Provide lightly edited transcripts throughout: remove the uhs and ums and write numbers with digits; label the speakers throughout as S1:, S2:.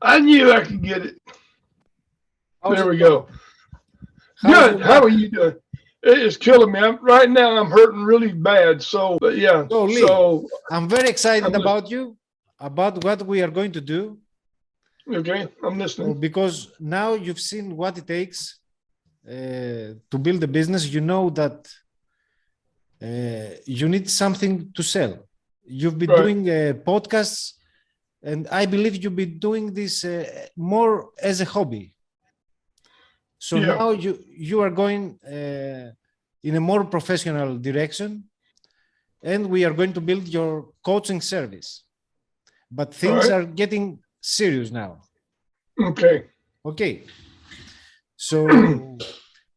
S1: I knew I could get it.
S2: How's
S1: There
S2: it
S1: we
S2: going?
S1: go.
S2: How's your
S1: Good. How
S2: back?
S1: are you doing? It's killing me. Right now I'm hurting really bad. So, but yeah.
S2: So, Lee,
S1: So
S2: I'm very excited
S1: I'm listening.
S2: about you, about what we are going to do.
S1: Okay, I'm
S2: So,
S1: listening.
S2: because now you've seen what it takes to build a business, you know that you need something to sell. You've been
S1: Right.
S2: doing podcasts, and I believe you've been doing this more as a hobby. So
S1: Yeah.
S2: now you are going in a more professional direction, and we are going to build your coaching service. But
S1: All
S2: things
S1: right.
S2: are getting serious now.
S1: Okay.
S2: Okay. So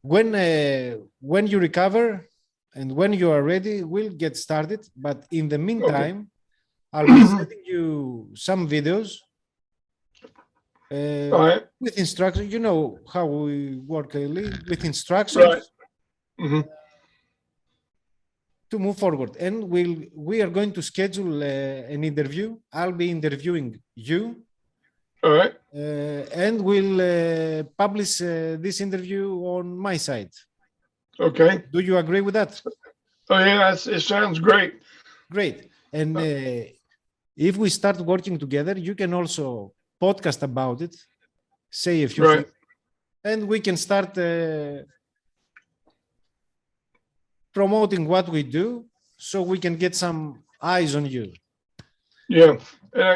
S2: when you recover and when you are ready, we'll get started. But in the
S1: Okay.
S2: meantime, I'll be sending you some videos
S1: All right.
S2: with instructions. You know how we work, Lee, with
S1: Right.
S2: instructions
S1: Mm-hmm.
S2: to move forward. And we are going to schedule an interview. I'll be interviewing you,
S1: All right.
S2: and we'll publish this interview on my side.
S1: Okay.
S2: Do you agree with that?
S1: Oh yeah, it sounds great.
S2: Great. And if we start working together, you can also podcast about it, say a few
S1: Right.
S2: things, and we can start promoting what we do so we can get some eyes on you.
S1: Yeah.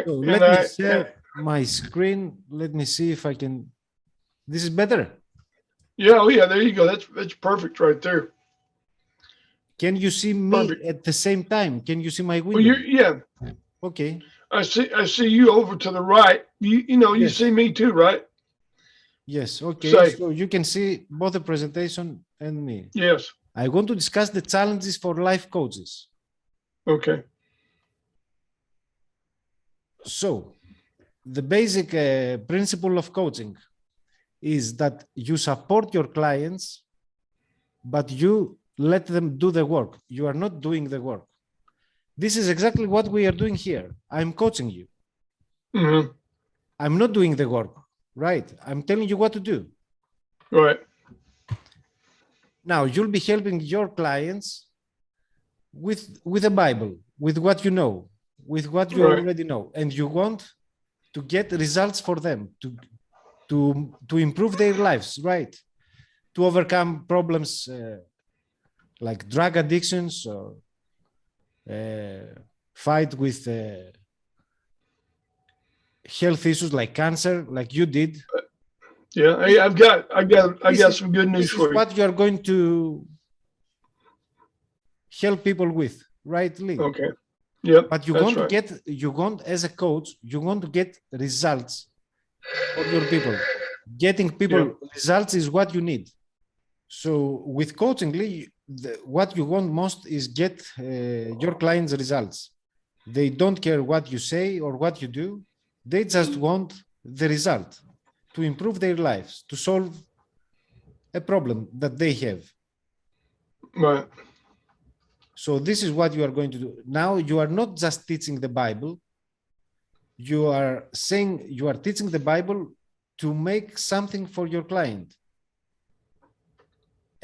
S2: So
S1: And
S2: let me
S1: and
S2: share my screen. Let me see if I can. This is better.
S1: yeah. Oh yeah. There you go. That's perfect right there.
S2: Can you see me
S1: Perfect.
S2: at the same time? Can you see my
S1: Well,
S2: window?
S1: yeah.
S2: Okay.
S1: I see you over to the right. You see
S2: Yes.
S1: me too, right?
S2: Yes. Okay.
S1: Say
S2: So you can see both the presentation and me.
S1: yes.
S2: I want to discuss the challenges for life coaches.
S1: Okay.
S2: So, the basic principle of coaching is that you support your clients, but you let them do the work. You are not doing the work. This is exactly what we are doing here. I'm coaching you.
S1: Mm-hmm.
S2: I'm not doing the work, right? I'm telling you what to do.
S1: Right.
S2: Now, you'll be helping your clients with the Bible, with what you know, with what you
S1: Right.
S2: already know, and you want to get results for them, to improve their lives, right? To overcome problems like drug addictions or fight with health issues like cancer, like you did.
S1: Yeah. Hey, I got some good news
S2: This is
S1: for you.
S2: what you are going to help people with, right, Lee?
S1: Okay. Yep.
S2: But you
S1: That's
S2: want to
S1: right.
S2: get, you want as a coach, you want to get results for your people. Getting people
S1: Yep.
S2: results is what you need. So with coaching, Lee, what you want most is get your clients results. They don't care what you say or what you do. They just want the result to improve their lives, to solve a problem that they have.
S1: Right.
S2: So this is what you are going to do. Now you are not just teaching the Bible. You are saying you are teaching the Bible to make something for your client.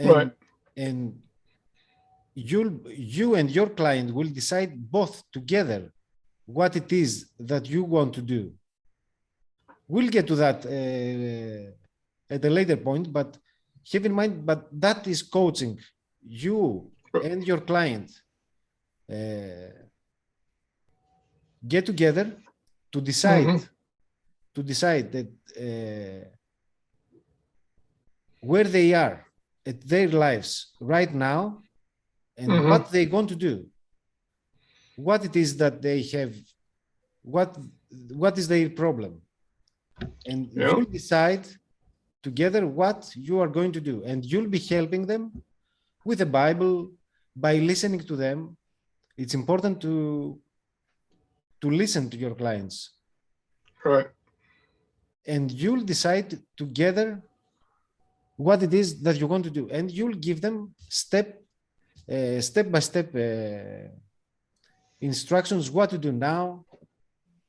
S1: Right.
S2: And you and your client will decide both together what it is that you want to do. We'll get to that at a later point, but have in mind, but that is coaching. You and your client get together to decide that where they are at their lives right now and what they want to do, what it is that they have, what is their problem, and you'll decide together what you are going to do, and you'll be helping them with the Bible by listening to them. It's important to listen to your clients,
S1: Right.
S2: and you'll decide together what it is that you want to do, and you'll give them step by step instructions what to do now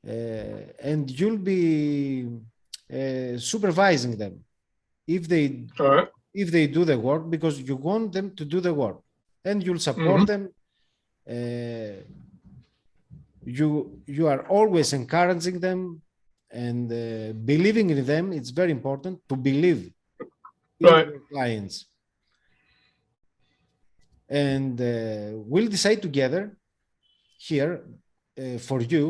S2: and you'll be supervising them if they
S1: All right.
S2: do the work, because you want them to do the work, and you'll support them. You are always encouraging them and believing in them. It's very important to believe in
S1: Right.
S2: your clients, and we'll decide together here for you.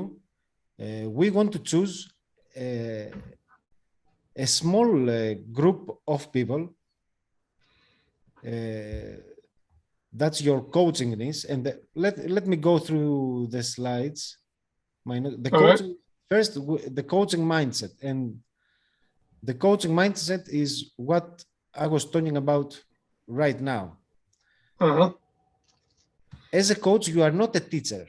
S2: We want to choose a small group of people. That's your coaching needs. And let me go through the slides. The
S1: All
S2: coaching, first, the coaching mindset. And the coaching mindset is what I was talking about right now.
S1: Uh-huh.
S2: As a coach, you are not a teacher.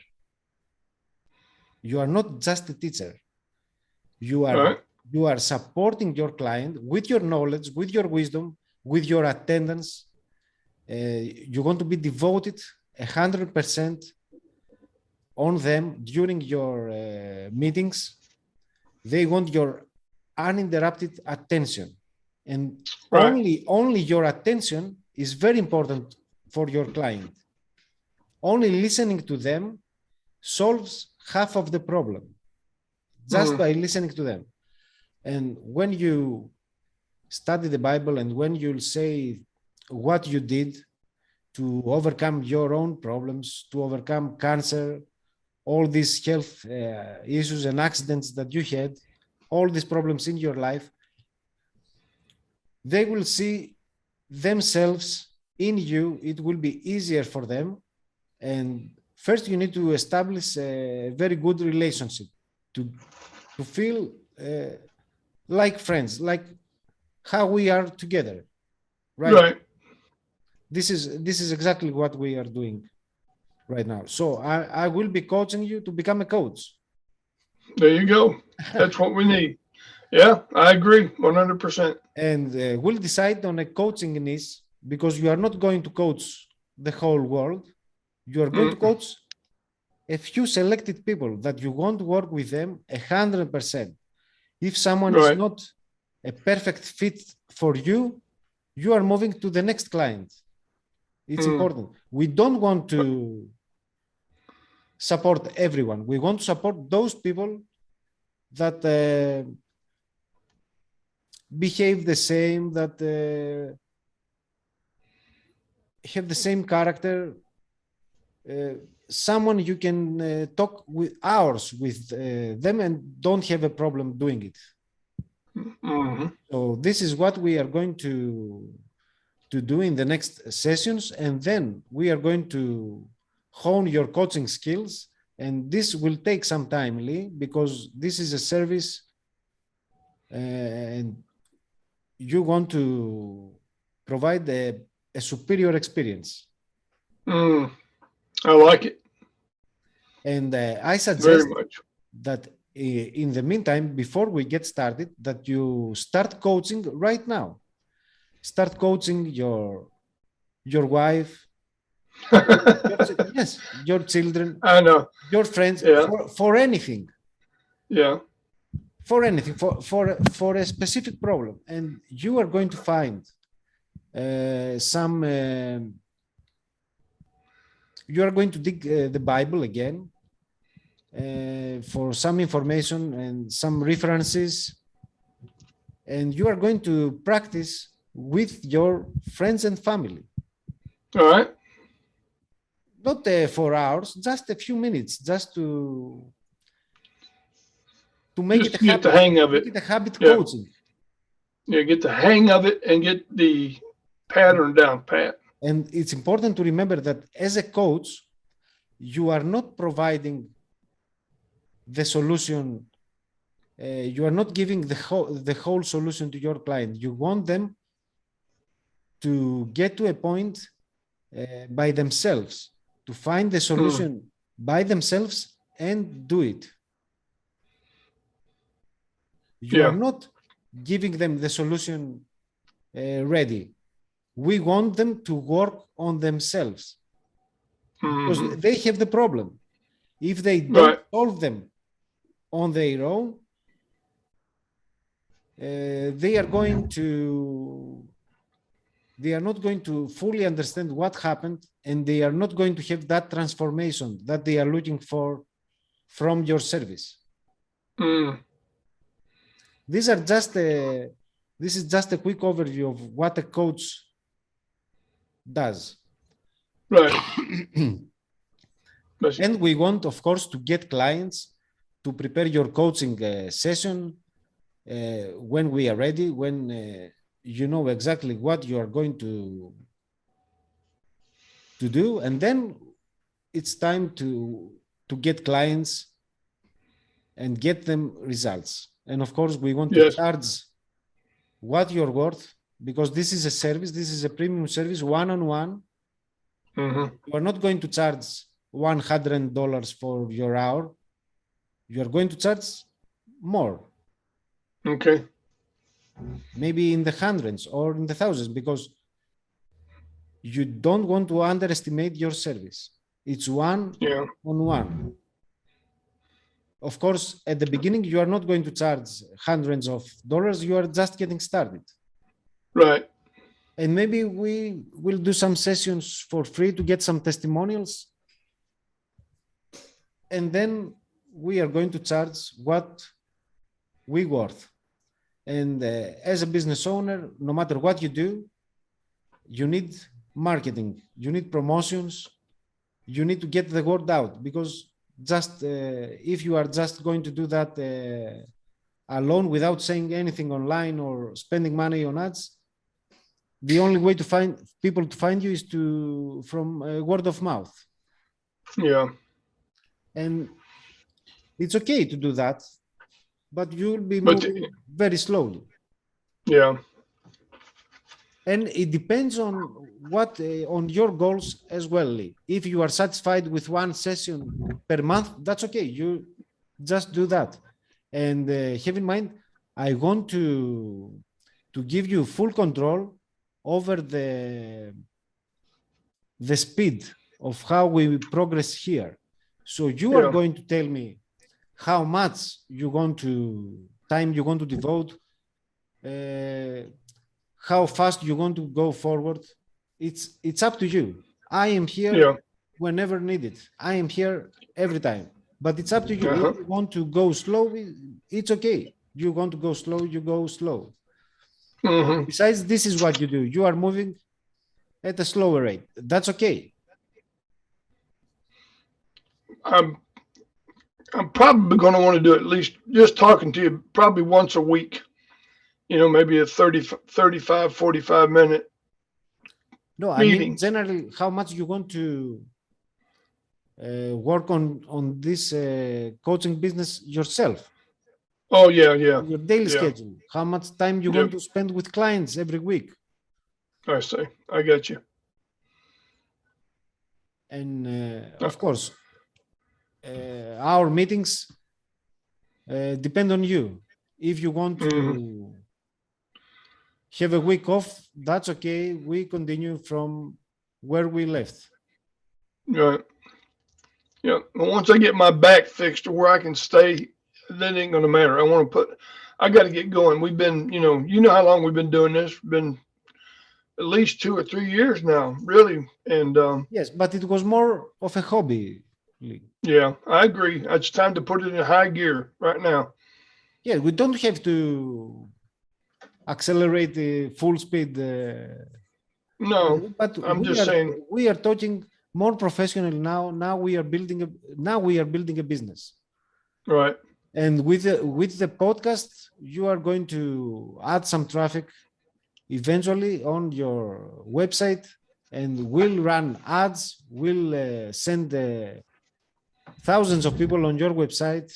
S2: You are not just a teacher. You are,
S1: All right.
S2: you are supporting your client with your knowledge, with your wisdom, with your attendance. You want to be devoted 100% on them during your meetings. They want your uninterrupted attention, and
S1: Right.
S2: only your attention is very important for your client. Only listening to them solves half of the problem, just by listening to them. And when you study the Bible, and when you'll say what you did to overcome your own problems, to overcome cancer, all these health issues and accidents that you had, all these problems in your life, they will see themselves in you. It will be easier for them. And first, you need to establish a very good relationship to feel like friends, like how we are together, right?
S1: Right.
S2: This is exactly what we are doing right now. So I will be coaching you to become a coach.
S1: There you go. That's what we need. Yeah, I agree 100%.
S2: And we'll decide on a coaching niche, because you are not going to coach the whole world. You are going to coach a few selected people that you want to work with them 100%. If someone is
S1: Right.
S2: not a perfect fit for you, you are moving to the next client. It's important. We don't want to support everyone. We want to support those people that behave the same, that have the same character. Someone you can talk with hours with them and don't have a problem doing it. So this is what we are going to do in the next sessions, and then we are going to hone your coaching skills. And this will take some time, Lee, because this is a service, and you want to provide a superior experience.
S1: I like it.
S2: And I suggest
S1: Very much.
S2: that in the meantime, before we get started, that you start coaching right now. Start coaching your wife, yes, your children,
S1: I know.
S2: your friends,
S1: Yeah.
S2: for anything.
S1: Yeah.
S2: For anything, for a specific problem. And you are going to find some, you are going to dig the Bible again for some information and some references. And you are going to practice with your friends and family.
S1: All right.
S2: Not 4 hours, just a few minutes, just to make
S1: Just
S2: it a
S1: get
S2: habit.
S1: the hang of it.
S2: Make it a habit coaching.
S1: Yeah, get the hang of it and get the pattern down pat.
S2: And it's important to remember that as a coach, you are not providing the solution. You are not giving the whole solution to your client. You want them to get to a point by themselves, to find the solution by themselves and do it. You are not giving them the solution ready. We want them to work on themselves, because they have the problem. If they don't solve them on their own, they are not going to fully understand what happened, and they are not going to have that transformation that they are looking for from your service.
S1: Mm,
S2: This is just a quick overview of what a coach does.
S1: right. But
S2: And we want, of course, to get clients to prepare your coaching session when we are ready, when you know exactly what you are going to do, and then it's time to get clients and get them results. And of course, we want to
S1: yes.
S2: charge what you're worth, because this is a service, this is a premium service, one-on-one.
S1: Mm-hmm.
S2: You are not going to charge $100 for your hour. You are going to charge more,
S1: Okay.
S2: maybe in the hundreds or in the thousands, because you don't want to underestimate your service. It's
S1: Yeah.
S2: one-on-one. Of course, at the beginning, you are not going to charge hundreds of dollars. You are just getting started.
S1: Right.
S2: And maybe we will do some sessions for free to get some testimonials. And then we are going to charge what we worth. And as a business owner, no matter what you do, you need marketing, you need promotions, you need to get the word out, because just if you are just going to do that alone without saying anything online or spending money on ads, the only way to find people to find you is from word of mouth.
S1: Yeah.
S2: And it's okay to do that, but you'll be
S1: But
S2: moving very slowly.
S1: yeah.
S2: And it depends on what on your goals as well, Lee. If you are satisfied with one session per month, that's okay. You just do that. And have in mind, I want to give you full control over the speed of how we progress here. So you are going to tell me how much time you're going to devote, how fast you're going to go forward. It's up to you. I am here whenever needed. I am here every time. But it's up to you. If you want to go slow, it's okay. You want to go slow, you go slow.
S1: Mm-hmm.
S2: Besides, this is what you do. You are moving at a slower rate. That's okay.
S1: I'm probably going to want to do at least just talking to you probably once a week. You know, maybe a 35, 45 minute
S2: No, I
S1: meeting.
S2: mean, generally, how much you want to work on this coaching business yourself.
S1: Oh, yeah, yeah.
S2: Your daily schedule. How much time you want to spend with clients every week.
S1: I see. I get you.
S2: And of course, our meetings depend on you. If you want to have a week off, that's okay. We continue from where we left.
S1: Right. Yeah. But once I get my back fixed to where I can stay, that ain't going to matter. I got to get going. We've been, you know how long we've been doing this. Been at least 2 or 3 years now, really. And
S2: yes, but it was more of a hobby.
S1: Yeah, I agree. It's time to put it in high gear right now.
S2: Yeah, we don't have to accelerate the full speed.
S1: No,
S2: but
S1: I'm just saying
S2: we are talking more professional now. Now we are building a business.
S1: Right.
S2: And with the podcast, you are going to add some traffic eventually on your website, and we'll run ads. We'll send thousands of people on your website.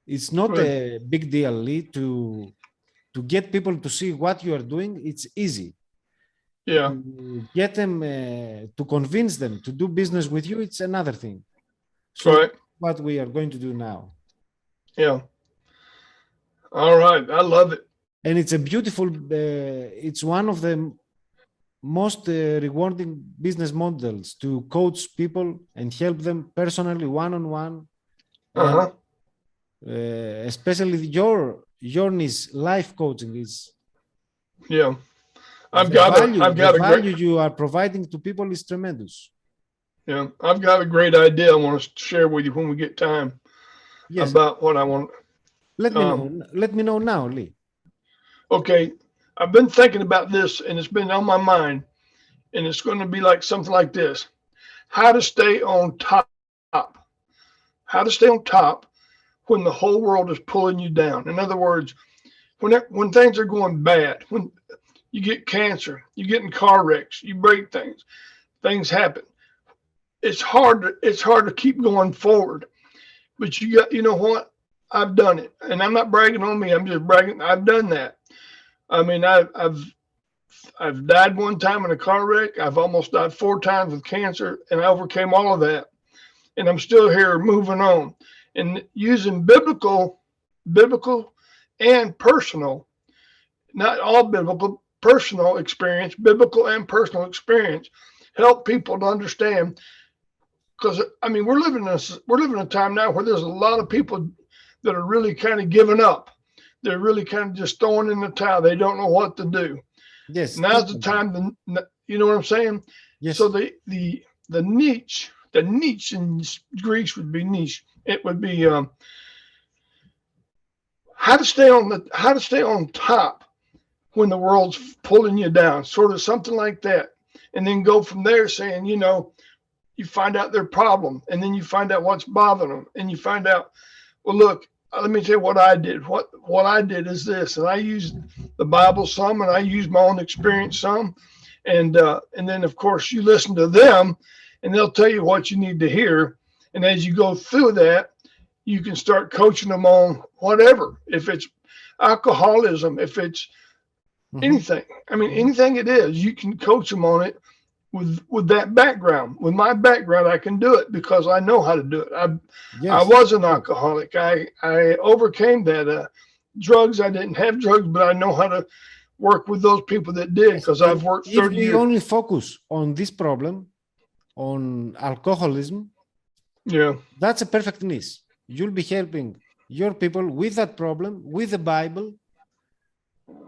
S2: It's not a big deal, Lee, to get people to see what you are doing. It's easy.
S1: Yeah.
S2: To get them, to convince them to do business with you, it's another thing. So what we are going to do now.
S1: Yeah. All right. I love it.
S2: And it's a beautiful, it's one of the most rewarding business models to coach people and help them personally, one-on-one, and
S1: Uh-huh.
S2: especially your niche, life coaching is
S1: Yeah.
S2: the
S1: I've
S2: the
S1: got a great,
S2: value you are providing to people is tremendous.
S1: yeah, I've got a great idea I want to share with you when we get time
S2: Yes,
S1: about what I want.
S2: let me know. Let me know now, Lee.
S1: Okay. I've been thinking about this and it's been on my mind, and it's going to be like something like this: how to stay on top, how to stay on top when the whole world is pulling you down. In other words, when things are going bad, when you get cancer, you get in car wrecks, you break things, things happen. It's hard to keep going forward. But you know what? I've done it, and I'm not bragging on me. I'm just bragging. I've done that. I mean, I've died one time in a car wreck. I've almost died 4 times with cancer, and I overcame all of that. And I'm still here, moving on, and using biblical, and personal, not all biblical, personal experience, biblical and personal experience, help people to understand. Because I mean, we're living in a time now where there's a lot of people that are really kind of giving up. They're really kind of just throwing in the towel. They don't know what to do.
S2: Yes,
S1: Now's the
S2: totally.
S1: time to, you know what I'm saying? So
S2: Yes,
S1: the niche in Greece would be niche. It would be how to stay on top when the world's pulling you down, sort of something like that, and then go from there, saying, you find out their problem, and then you find out what's bothering them, and you find out, well, look, let me tell you what I did. What I did is this, and I used the Bible some, and I used my own experience some, and then of course you listen to them, and they'll tell you what you need to hear, and as you go through that, you can start coaching them on whatever. If it's alcoholism, if it's
S2: mhm,
S1: anything, I mean
S2: mhm.
S1: anything it is, you can coach them on it with that background. With my background, I can do it because I know how to do it. I
S2: Yes,
S1: was an
S2: yes.
S1: alcoholic. I overcame that. Drugs, I didn't have drugs, but I know how to work with those people that did
S2: Yes.
S1: because
S2: And
S1: I've worked
S2: if
S1: 30
S2: we
S1: years.
S2: only focus on this problem, on alcoholism,
S1: Yeah,
S2: that's a perfect niche. You'll be helping your people with that problem, with the Bible.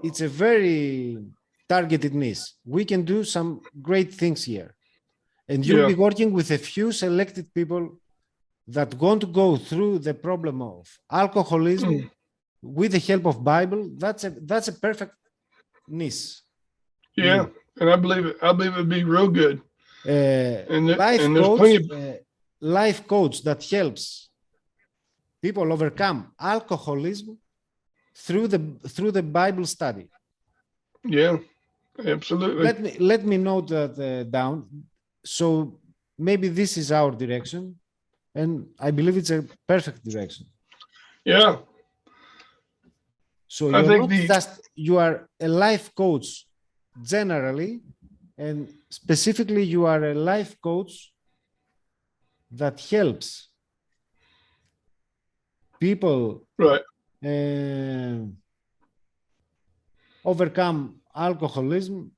S2: It's a very targeted niche. We can do some great things here. And you'll
S1: yeah,
S2: be working with a few selected people that want to go through the problem of alcoholism
S1: mm,
S2: with the help of Bible. That's a perfect niche,
S1: yeah.
S2: Lee.
S1: And I believe it. I believe it'd be real good. And there's plenty of,
S2: Life coach that helps people overcome alcoholism through the Bible study.
S1: yeah, absolutely.
S2: Let me note that down. So maybe this is our direction, and I believe it's a perfect direction.
S1: Yeah,
S2: So
S1: I
S2: you're
S1: think
S2: not just you are a life coach generally, and specifically you are a life coach that helps people
S1: right.
S2: uh, overcome alcoholism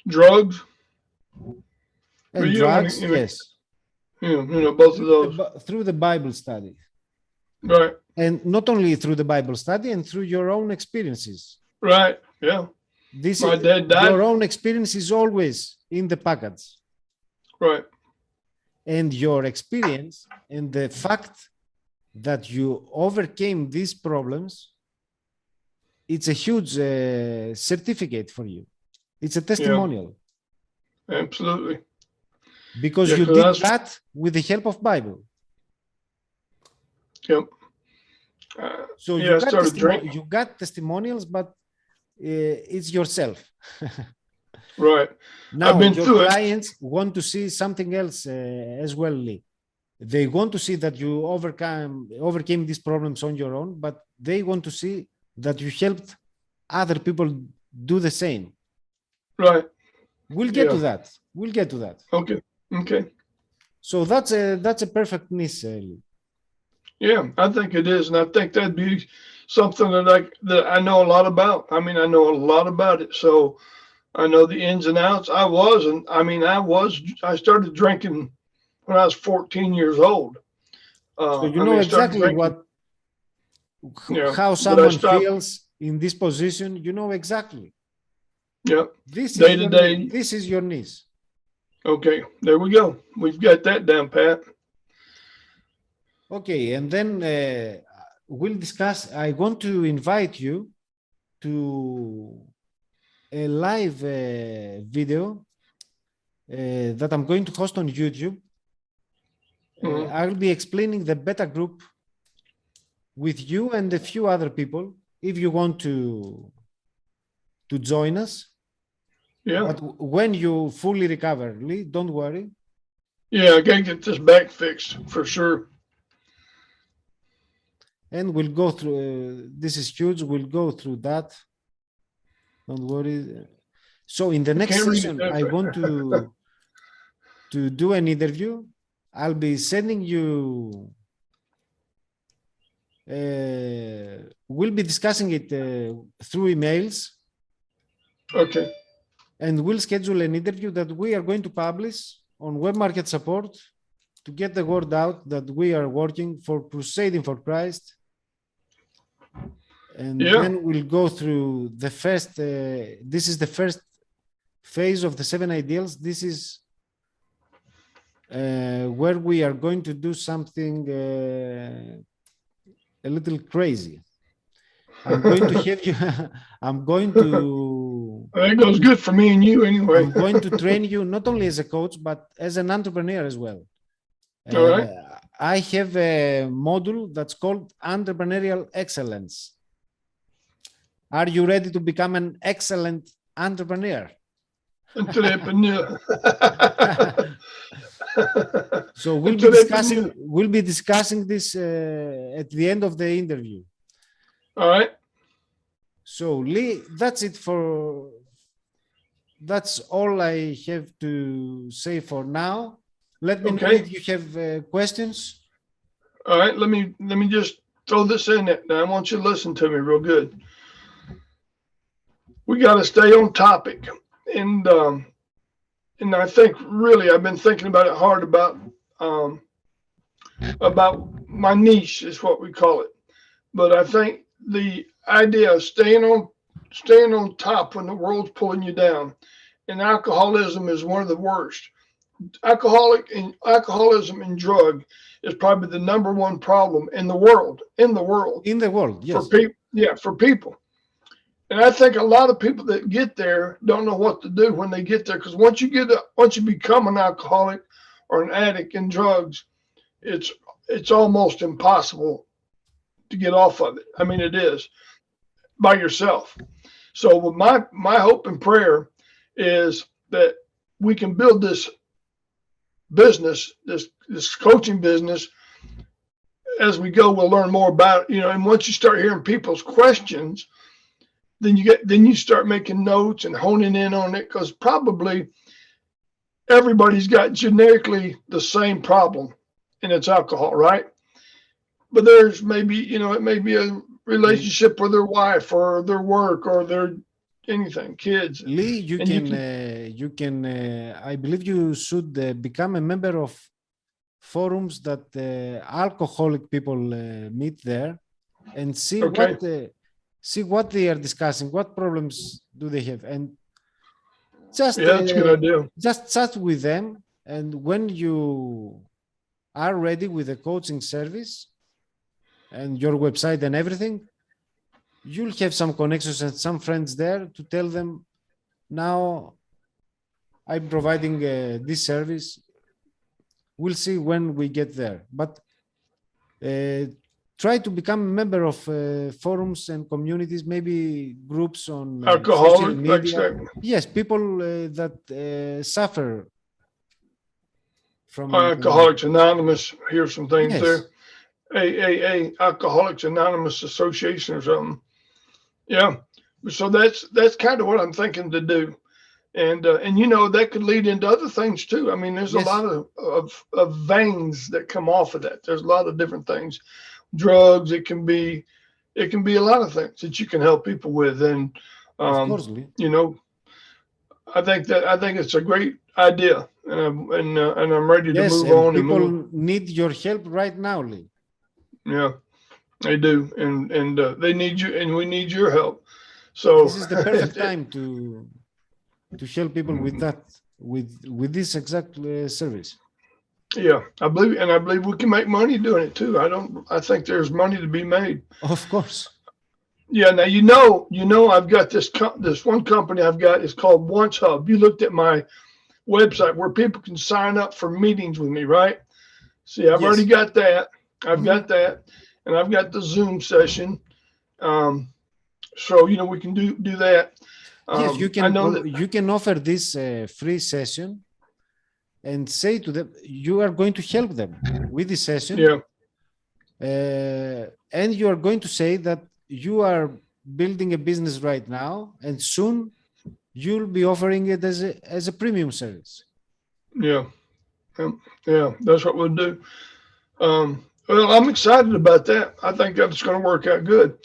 S1: Drugs. But
S2: and
S1: you don't want to,
S2: drugs. Yes,
S1: both of those.
S2: through the Bible study,
S1: Right,
S2: and not only through the Bible study and through your own experiences.
S1: right. Yeah.
S2: This
S1: My dad
S2: your
S1: died.
S2: own experience is always in the package,
S1: Right.
S2: and your experience and the fact that you overcame these problems, it's a huge certificate for you. It's a
S1: Yeah,
S2: testimonial
S1: absolutely.
S2: because
S1: Yeah,
S2: you
S1: because
S2: did that with the help of Bible.
S1: yep. Uh,
S2: So
S1: yeah, I started drinking.
S2: you got testimonials, but it's yourself.
S1: Right. I've
S2: Now
S1: been
S2: your
S1: through it.
S2: clients want to see something else as well, Lee. They want to see that you overcame these problems on your own, but they want to see that you helped other people do the same.
S1: Right.
S2: We'll get to
S1: Yeah.
S2: that. We'll get to that.
S1: Okay. Okay.
S2: So that's a perfect niche. Lee.
S1: Yeah, I think it is. And I think that'd be something that I know a lot about. I mean, I know a lot about it. So I know the ins and outs. I started drinking when I was 14 years old.
S2: So you
S1: I
S2: know
S1: mean, I started
S2: exactly
S1: drinking,
S2: how
S1: but I
S2: someone
S1: stopped.
S2: feels in this position. You know exactly.
S1: Yeah,
S2: This
S1: day
S2: is
S1: to
S2: your
S1: day.
S2: this is your niece.
S1: Okay, there we go. We've got that down pat.
S2: Okay, and then we'll discuss. I want to invite you to a live video that I'm going to host on YouTube.
S1: Mhm.
S2: I'll be explaining the beta group with you and a few other people if you want to join us.
S1: Yeah,
S2: But when you fully recover, Lee, don't worry.
S1: yeah. I gotta get this back fixed for sure.
S2: And we'll go through. This is huge. We'll go through that. Don't worry. So in the
S1: I
S2: next
S1: can't read it
S2: session,
S1: that
S2: I want
S1: way.
S2: to do an interview. I'll be sending you. We'll be discussing it through emails,
S1: Okay.
S2: and we'll schedule an interview that we are going to publish on Web Market Support to get the word out that we are working for Crusading for Christ. And
S1: Yeah.
S2: then we'll go through the first. This is the first phase of the 7 ideals. This is where we are going to do something a little crazy. I'm going to have you. I'm going to.
S1: That goes good for me and you anyway.
S2: I'm going to train you not only as a coach but as an entrepreneur as well.
S1: All right.
S2: I have a module that's called Entrepreneurial Excellence. Are you ready to become an excellent entrepreneur? So we'll be discussing this at the end of the interview.
S1: All right.
S2: So Lee, that's all I have to say for now. Let me know if you have questions.
S1: All right. Let me just throw this in there. Now I want you to listen to me real good. We got to stay on topic, and I think really I've been thinking about it hard about my niche is what we call it. But I think the idea of staying on top when the world's pulling you down, and alcoholism is one of the worst. Alcoholism and drug is probably the number one problem in the world.
S2: Yes.
S1: For people, yeah, for people. And I think a lot of people that get there don't know what to do when they get there, because once you become an alcoholic or an addict in drugs, it's almost impossible to get off of it. I mean, it is by yourself. So my hope and prayer is that we can build this business, this coaching business. As we go, we'll learn more about it, and once you start hearing people's questions, then you start making notes and honing in on it, because probably everybody's got genetically the same problem, and it's alcohol, right? But there's maybe, it may be a relationship with their wife or their work or their anything, kids.
S2: Lee, you can. I believe you should become a member of forums that alcoholic people meet there, and see what they are discussing, what problems do they have, and
S1: that's a good idea.
S2: Just chat with them, and when you are ready with a coaching service and your website and everything, you'll have some connections and some friends there to tell them, now I'm providing this service. We'll see when we get there, but try to become a member of forums and communities, maybe groups on social media. Yes, people that suffer from
S1: Alcoholics Anonymous. Here's some things there. AAA, Alcoholics Anonymous Association or something. Yeah. So that's kind of what I'm thinking to do. And that could lead into other things too. I mean, there's a lot of veins that come off of that. There's a lot of different things. Drugs, it can be, it can be a lot of things that you can help people with. And,
S2: Of course, Lee.
S1: you know, I think it's a great idea, and I'm ready to
S2: Yes,
S1: move
S2: and
S1: on and
S2: people
S1: move.
S2: need your help right now, Lee.
S1: Yeah, they do, and they need you, and we need your help. So,
S2: This is the perfect time to help people with that, with this exact service.
S1: yeah, I believe we can make money doing it too. I think there's money to be made.
S2: Of course.
S1: Yeah, now I've got this one company I've got. It's called Once Hub. You looked at my website where people can sign up for meetings with me, right? See, I've already
S2: Yes.
S1: got that. I've
S2: Mhm.
S1: got that, and I've got the Zoom session. So we can do that.
S2: Yes,
S1: I know that.
S2: you can offer this free session and say to them you are going to help them with this session,
S1: Yeah,
S2: and you are going to say that you are building a business right now, and soon you'll be offering it as a premium service.
S1: yeah, yeah. That's what we'll do. Well, I'm excited about that. I think that's going to work out good.